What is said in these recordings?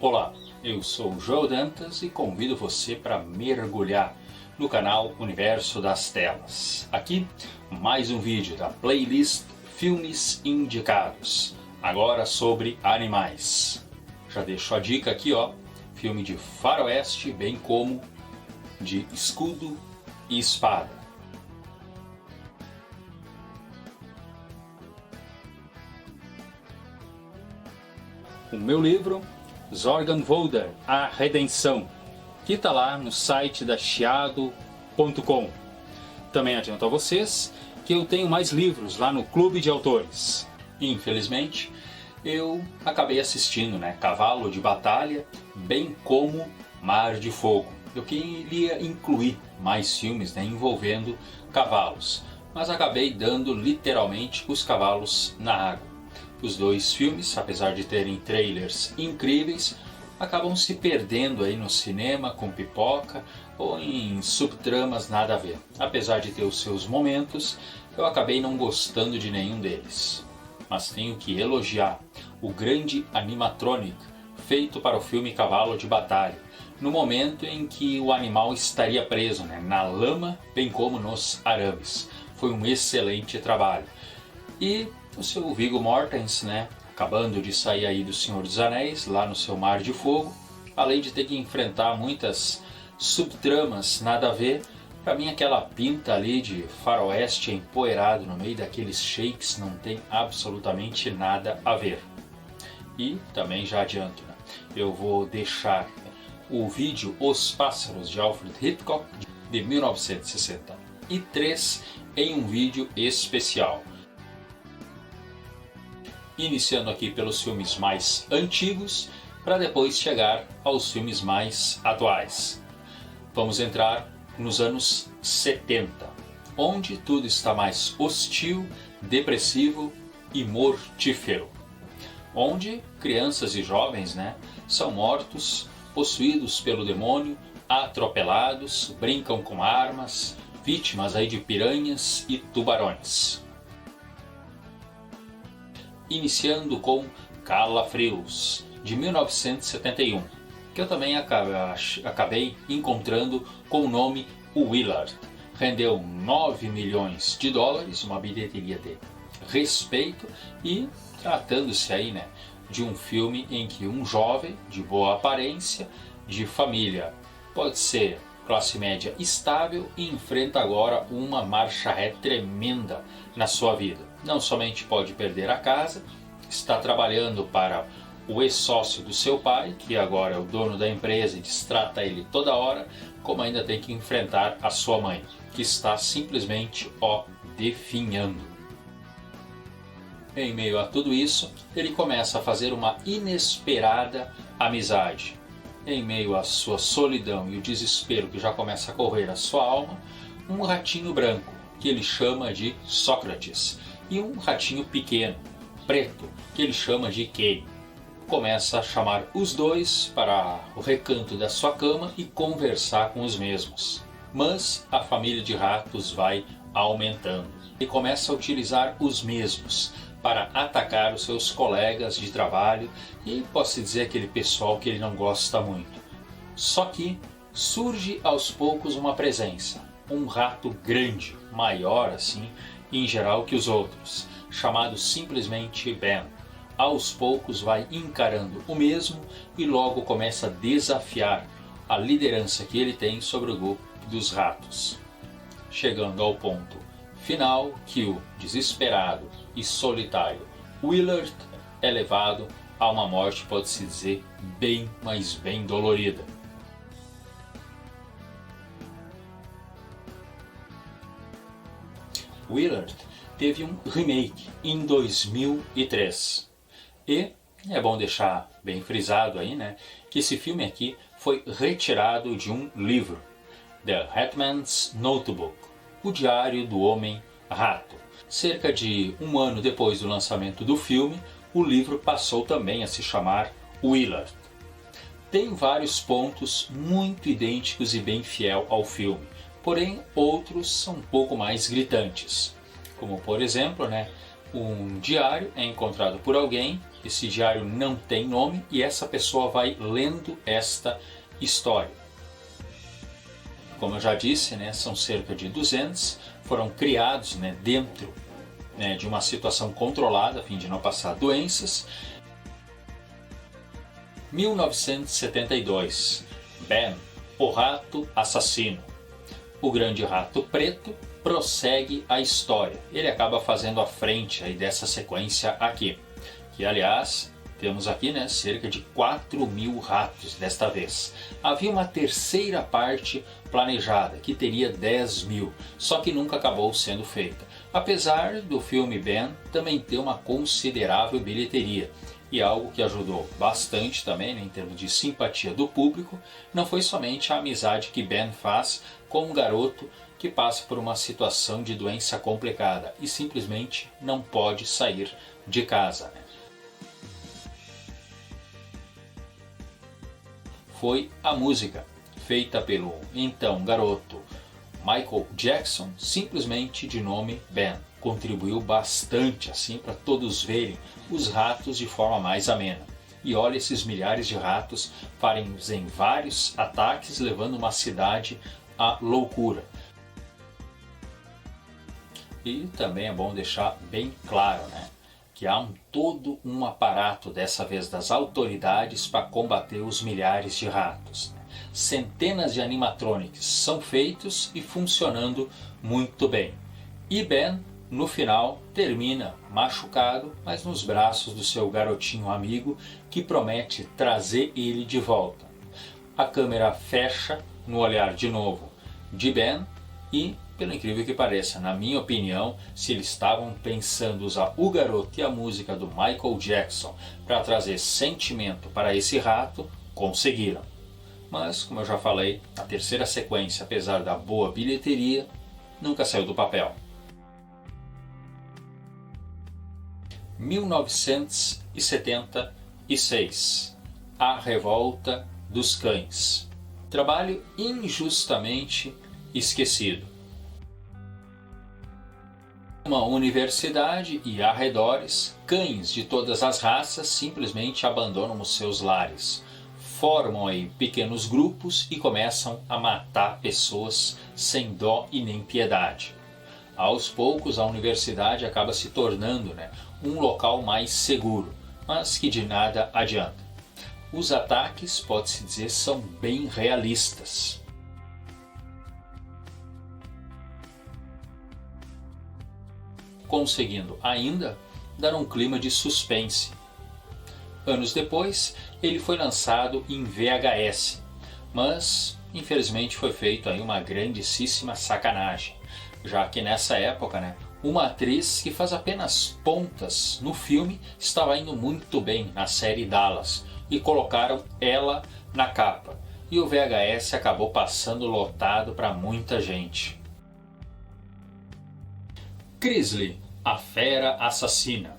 Olá, eu sou o Joel Dantas e convido você para mergulhar no canal Universo das Telas. Aqui, mais um vídeo da playlist Filmes Indicados, agora sobre animais. Já deixo a dica aqui, ó, filme de faroeste, bem como de escudo e espada. O meu livro, Zorganvoldr, A Redenção, que está lá no site da Chiado.com. Também adianto a vocês que eu tenho mais livros lá no Clube de Autores. Infelizmente, eu acabei assistindo, Cavalo de Batalha, bem como Mar de Fogo. Eu queria incluir mais filmes envolvendo cavalos, mas acabei dando literalmente os cavalos na água. Os dois filmes, apesar de terem trailers incríveis, acabam se perdendo aí no cinema com pipoca ou em subtramas nada a ver. Apesar de ter os seus momentos, eu acabei não gostando de nenhum deles. Mas tenho que elogiar o grande animatronic feito para o filme Cavalo de Batalha, no momento em que o animal estaria preso na lama, bem como nos arames. Foi um excelente trabalho. E o seu Viggo Mortensen, acabando de sair aí do Senhor dos Anéis, lá no seu Mar de Fogo, além de ter que enfrentar muitas subtramas nada a ver, para mim aquela pinta ali de faroeste empoeirado no meio daqueles shakes não tem absolutamente nada a ver. E também já adianto, eu vou deixar o vídeo Os Pássaros de Alfred Hitchcock de 1963 em um vídeo especial. Iniciando aqui pelos filmes mais antigos, para depois chegar aos filmes mais atuais. Vamos entrar nos anos 70, onde tudo está mais hostil, depressivo e mortífero. Onde crianças e jovens são mortos, possuídos pelo demônio, atropelados, brincam com armas, vítimas aí de piranhas e tubarões. Iniciando com Calafrios, de 1971, que eu também acabei encontrando com o nome Willard. Rendeu 9 milhões de dólares, uma bilheteria de respeito, e tratando-se aí de um filme em que um jovem de boa aparência, de família, pode ser classe média estável, e enfrenta agora uma marcha ré tremenda na sua vida. Não somente pode perder a casa, está trabalhando para o ex-sócio do seu pai, que agora é o dono da empresa e destrata ele toda hora, como ainda tem que enfrentar a sua mãe, que está simplesmente definhando. Em meio a tudo isso, ele começa a fazer uma inesperada amizade. Em meio à sua solidão e o desespero que já começa a correr a sua alma, um ratinho branco, que ele chama de Sócrates, e um ratinho pequeno, preto, que ele chama de Kay. Começa a chamar os dois para o recanto da sua cama e conversar com os mesmos. Mas a família de ratos vai aumentando e começa a utilizar os mesmos para atacar os seus colegas de trabalho e, posso dizer, aquele pessoal que ele não gosta muito. Só que surge aos poucos uma presença, um rato grande, maior assim, em geral que os outros, chamado simplesmente Ben. Aos poucos vai encarando o mesmo e logo começa a desafiar a liderança que ele tem sobre o grupo dos ratos. Chegando ao ponto final que o desesperado e solitário Willard é levado a uma morte, pode-se dizer, bem, mas bem dolorida. Willard teve um remake em 2003. E é bom deixar bem frisado aí, que esse filme aqui foi retirado de um livro, The Ratman's Notebook, o Diário do Homem-Rato. Cerca de um ano depois do lançamento do filme, o livro passou também a se chamar Willard. Tem vários pontos muito idênticos e bem fiel ao filme, porém outros são um pouco mais gritantes. Como por exemplo, Um diário é encontrado por alguém, esse diário não tem nome e essa pessoa vai lendo esta história. Como eu já disse, né, são cerca de 200, foram criados, né, dentro, né, de uma situação controlada a fim de não passar doenças. 1972, Ben, o rato assassino. O grande rato preto prossegue a história. Ele acaba fazendo a frente aí dessa sequência aqui. Que aliás, temos aqui, né, cerca de 4.000 ratos desta vez. Havia uma terceira parte planejada, que teria 10.000, só que nunca acabou sendo feita. Apesar do filme Ben também ter uma considerável bilheteria. E algo que ajudou bastante também, né, em termos de simpatia do público, não foi somente a amizade que Ben faz com um garoto que passa por uma situação de doença complicada e simplesmente não pode sair de casa, né? Foi a música feita pelo então garoto Michael Jackson, simplesmente de nome Ben. Contribuiu bastante assim para todos verem os ratos de forma mais amena. E olha, esses milhares de ratos fazem vários ataques, levando uma cidade à loucura. E também é bom deixar bem claro, né, que há todo um aparato, dessa vez das autoridades, para combater os milhares de ratos, né? Centenas de animatronics são feitos e funcionando muito bem. E Ben, no final, termina machucado, mas nos braços do seu garotinho amigo, que promete trazer ele de volta. A câmera fecha no olhar de novo de Ben e, pelo incrível que pareça, na minha opinião, se eles estavam pensando usar o garoto e a música do Michael Jackson para trazer sentimento para esse rato, conseguiram. Mas, como eu já falei, a terceira sequência, apesar da boa bilheteria, nunca saiu do papel. 1976, A Revolta dos Cães. Trabalho injustamente esquecido. Uma universidade e arredores, cães de todas as raças simplesmente abandonam os seus lares. Formam aí pequenos grupos e começam a matar pessoas sem dó e nem piedade. Aos poucos a universidade acaba se tornando, né, um local mais seguro, mas que de nada adianta. Os ataques, pode-se dizer, são bem realistas. Conseguindo ainda dar um clima de suspense. Anos depois, ele foi lançado em VHS, mas infelizmente foi feito aí uma grandíssima sacanagem, já que nessa época, né, uma atriz que faz apenas pontas no filme estava indo muito bem na série Dallas e colocaram ela na capa. E o VHS acabou passando lotado para muita gente. Grizzly, a fera assassina.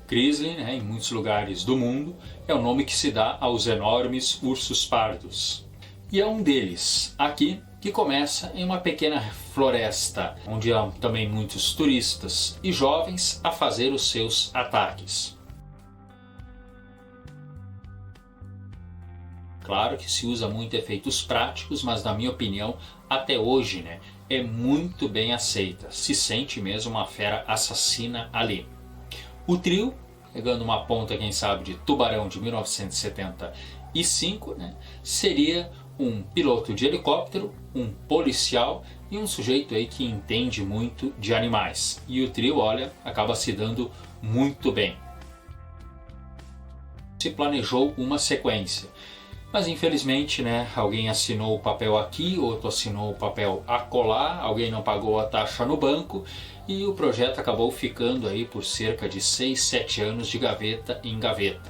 Grizzly, né, em muitos lugares do mundo, é o nome que se dá aos enormes ursos pardos. E é um deles, aqui, que começa em uma pequena floresta, onde há também muitos turistas e jovens a fazer os seus ataques. Claro que se usa muito efeitos práticos, mas na minha opinião, até hoje, né, é muito bem aceita. Se sente mesmo uma fera assassina ali. O trio, pegando uma ponta, quem sabe, de Tubarão de 1975, né, seria um piloto de helicóptero, um policial e um sujeito aí que entende muito de animais. E o trio, olha, acaba se dando muito bem. Se planejou uma sequência, mas infelizmente, né, alguém assinou o papel aqui, outro assinou o papel acolá, alguém não pagou a taxa no banco e o projeto acabou ficando aí por cerca de 6, 7 anos de gaveta em gaveta.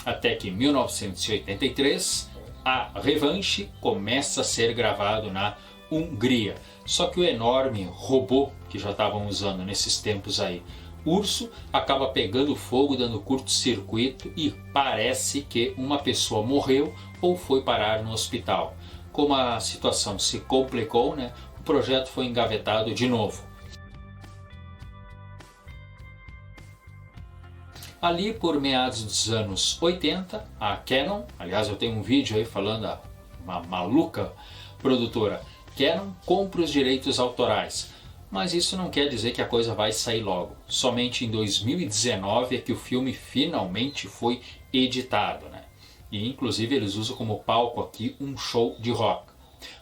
Até que em 1983, a Revanche começa a ser gravado na Hungria. Só que o enorme robô que já estavam usando nesses tempos aí, Urso, acaba pegando fogo, dando curto-circuito e parece que uma pessoa morreu ou foi parar no hospital. Como a situação se complicou, né, o projeto foi engavetado de novo. Ali por meados dos anos 80, a Canon, aliás eu tenho um vídeo aí falando uma maluca produtora, Canon compra os direitos autorais. Mas isso não quer dizer que a coisa vai sair logo. Somente em 2019 é que o filme finalmente foi editado, né? E inclusive eles usam como palco aqui um show de rock.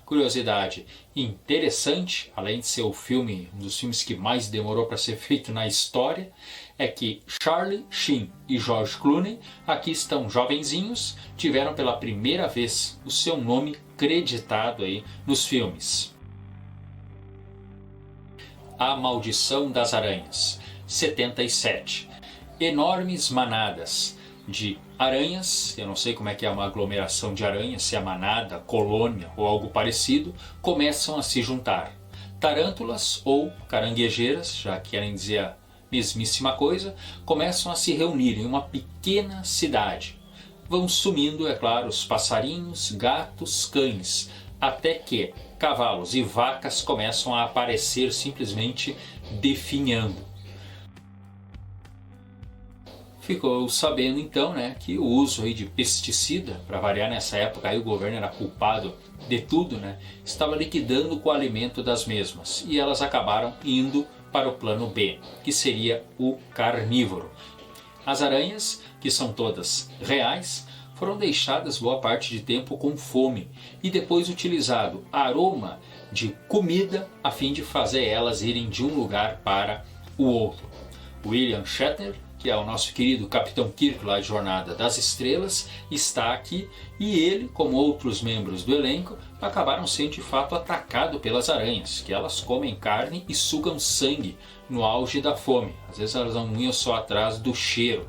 Curiosidade interessante, além de ser o filme, um dos filmes que mais demorou para ser feito na história, é que Charlie Sheen e George Clooney, aqui estão jovenzinhos, tiveram pela primeira vez o seu nome creditado aí nos filmes. A Maldição das Aranhas, 77. Enormes manadas de aranhas, eu não sei como é que é uma aglomeração de aranhas, se é manada, colônia ou algo parecido, começam a se juntar. Tarântulas ou caranguejeiras, já querem dizer a mesmíssima coisa, começam a se reunir em uma pequena cidade. Vão sumindo, é claro, os passarinhos, gatos, cães, até que cavalos e vacas começam a aparecer simplesmente definhando. Ficou sabendo então, né, que o uso aí de pesticida, para variar nessa época aí o governo era culpado de tudo, né, estava liquidando com o alimento das mesmas e elas acabaram indo para o plano B, que seria o carnívoro. As aranhas, que são todas reais, foram deixadas boa parte de tempo com fome e depois utilizado aroma de comida a fim de fazer elas irem de um lugar para o outro. William Shatner, que é o nosso querido Capitão Kirk lá de Jornada das Estrelas, está aqui e ele, como outros membros do elenco, acabaram sendo de fato atacados pelas aranhas, que elas comem carne e sugam sangue no auge da fome. Às vezes elas não iam só atrás do cheiro.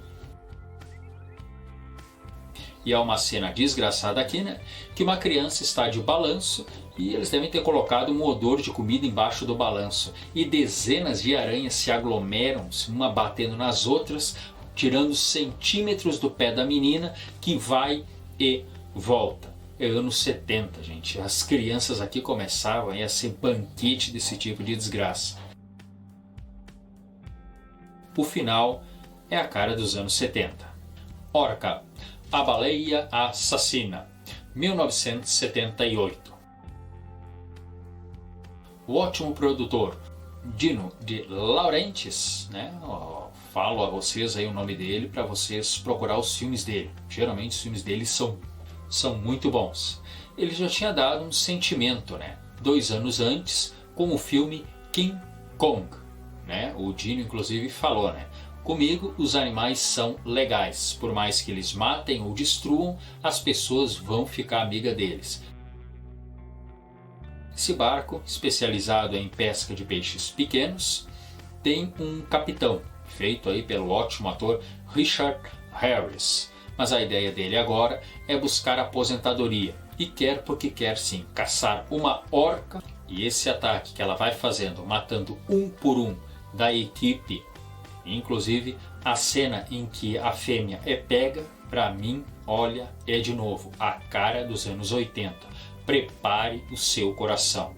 E há uma cena desgraçada aqui, né? Que uma criança está de balanço e eles devem ter colocado um odor de comida embaixo do balanço. E dezenas de aranhas se aglomeram, uma batendo nas outras, tirando centímetros do pé da menina, que vai e volta. É anos 70, gente. As crianças aqui começavam a ser banquete desse tipo de desgraça. O final é a cara dos anos 70. Orca, a Baleia Assassina, 1978. O ótimo produtor Dino De Laurentiis, né? Falo a vocês aí o nome dele para vocês procurar os filmes dele. Geralmente os filmes dele são muito bons. Ele já tinha dado um sentimento, né? 2 anos antes, com o filme King Kong, né? O Dino inclusive falou, né? Comigo, os animais são legais. Por mais que eles matem ou destruam, as pessoas vão ficar amiga deles. Esse barco, especializado em pesca de peixes pequenos, tem um capitão, feito aí pelo ótimo ator Richard Harris. Mas a ideia dele agora é buscar aposentadoria. E quer porque quer sim, caçar uma orca. E esse ataque que ela vai fazendo, matando um por um da equipe. Inclusive, a cena em que a fêmea é pega, para mim, olha, é de novo a cara dos anos 80. Prepare o seu coração.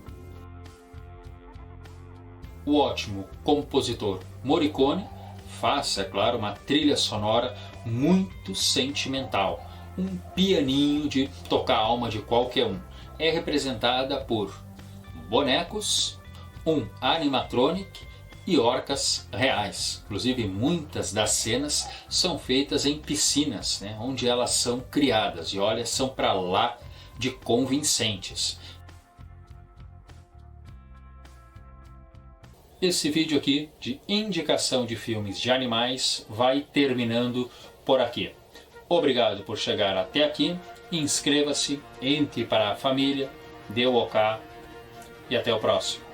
O ótimo compositor Morricone faz, é claro, uma trilha sonora muito sentimental. Um pianinho de tocar a alma de qualquer um. É representada por bonecos, um animatronic e orcas reais. Inclusive muitas das cenas são feitas em piscinas, né, onde elas são criadas. E olha, são para lá de convincentes. Esse vídeo aqui de indicação de filmes de animais vai terminando por aqui. Obrigado por chegar até aqui. Inscreva-se, entre para a família, dê o OK e até o próximo.